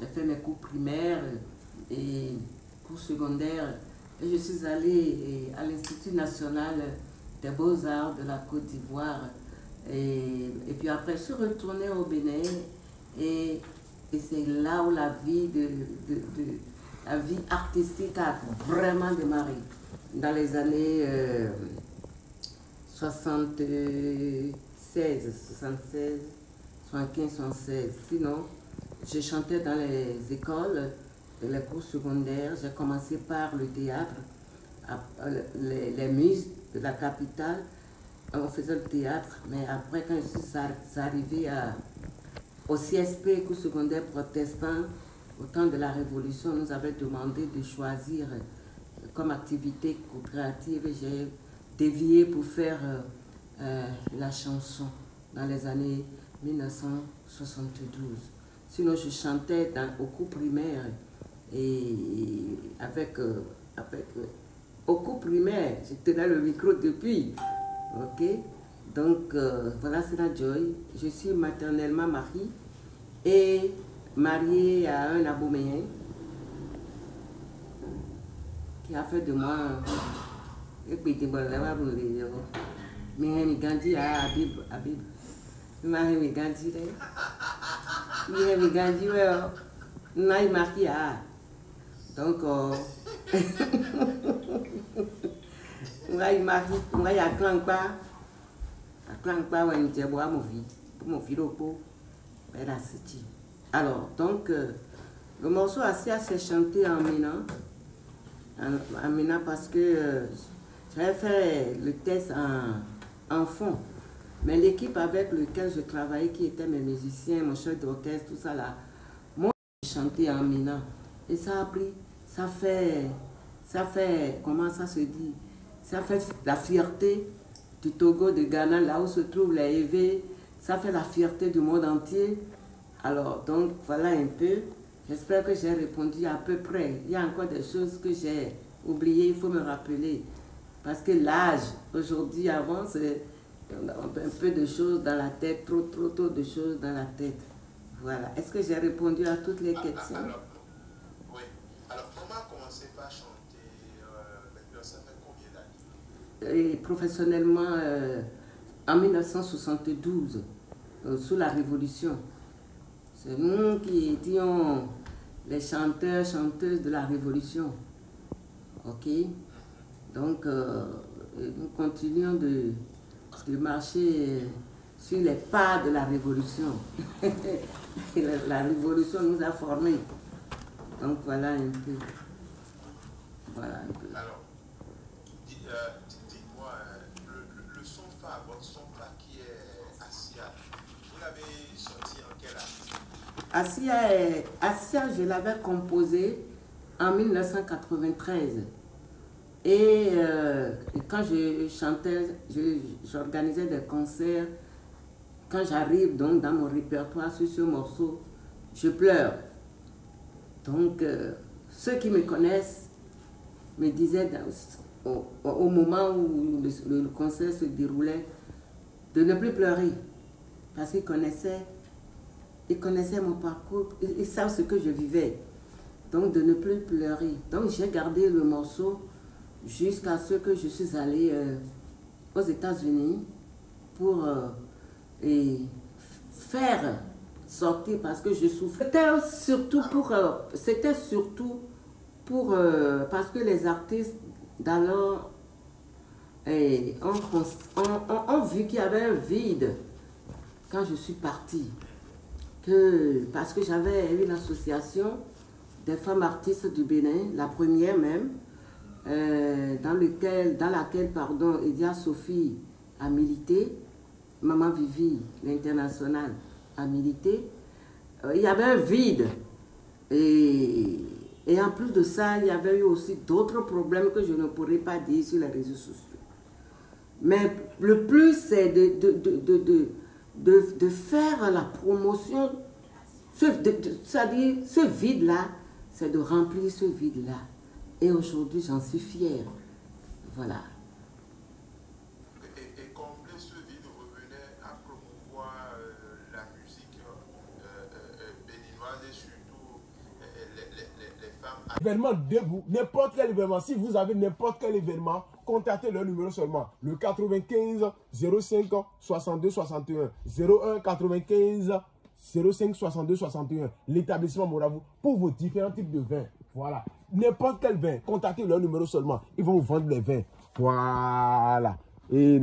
j'ai fait mes cours primaires et cours secondaires. Et je suis allée à l'Institut national des beaux-arts de la Côte d'Ivoire. Et puis après, je suis retournée au Bénin et c'est là où la vie, la vie artistique a vraiment démarré. Dans les années 76, 76, 75, 76. Sinon, je chantais dans les écoles, les cours secondaires. J'ai commencé par le théâtre, les muses de la capitale. On faisait le théâtre, mais après, quand je suis arrivée au CSP, cours secondaire protestant, au temps de la Révolution, nous avait demandé de choisir comme activité créative. J'ai dévié pour faire la chanson dans les années 1972. Sinon, je chantais au cours primaire et au cours primaire, je tenais le micro depuis. Ok, donc voilà, c'est la Joy. Je suis maternellement mariée et mariée à un Abouméen qui a fait de moi donc alors, donc, le morceau Assia s'est chanté en Mina parce que j'avais fait le test en fond. Mais l'équipe avec laquelle je travaillais, qui étaient mes musiciens, mon chef d'orchestre, tout ça là, moi, j'ai chanté en Mina. Et ça a pris, ça fait, comment ça se dit? Ça fait la fierté du Togo, de Ghana, là où se trouvent les EV. Ça fait la fierté du monde entier. Alors, donc, voilà un peu. J'espère que j'ai répondu à peu près. Il y a encore des choses que j'ai oubliées, il faut me rappeler. Parce que l'âge, aujourd'hui, avant, c'est un peu de choses dans la tête, trop de choses dans la tête. Voilà. Est-ce que j'ai répondu à toutes les questions? Alors, oui. Alors, maman a commencé par chanter, maintenant, ça fait combien d'années? Professionnellement, en 1972, sous la Révolution. C'est nous qui étions les chanteurs, chanteuses de la Révolution. Ok? Donc, nous continuons de marcher sur les pas de la Révolution. La Révolution nous a formés. Donc, voilà un peu. Voilà un peu. Alors, dites-moi, le son phare, votre son phare qui est Assia, vous l'avez sorti en quelle année? Assia, je l'avais composé en 1993. Et quand je chantais, j'organisais des concerts. Quand j'arrive donc dans mon répertoire sur ce morceau, je pleure. Donc, ceux qui me connaissent me disaient au moment où le concert se déroulait de ne plus pleurer. Parce qu'ils connaissaient mon parcours, ils savent ce que je vivais. Donc, de ne plus pleurer. Donc, j'ai gardé le morceau jusqu'à ce que je suis allée aux États-Unis pour faire sortir parce que je souffrais. C'était surtout pour parce que les artistes d'alors ont vu qu'il y avait un vide quand je suis partie. Parce que j'avais une association des femmes artistes du Bénin, la première même, dans laquelle Edia Sophie a milité, Maman Vivi, l'international, a milité. Il y avait un vide. Et en plus de ça, il y avait eu aussi d'autres problèmes que je ne pourrais pas dire sur les réseaux sociaux. Mais le plus, c'est de faire la promotion, c'est-à-dire ce vide-là, c'est de remplir ce vide-là. Et aujourd'hui, j'en suis fière. Voilà. Et combler ce vide revenait à promouvoir la musique béninoise et surtout les femmes. Événement debout, n'importe quel événement. Si vous avez n'importe quel événement, contactez leur numéro seulement. Le 95 05 62 61 01 95 05 62 61. L'établissement Moravou pour vos différents types de vins. Voilà. N'importe quel vin, contactez leur numéro seulement. Ils vont vous vendre les vins. Voilà. Et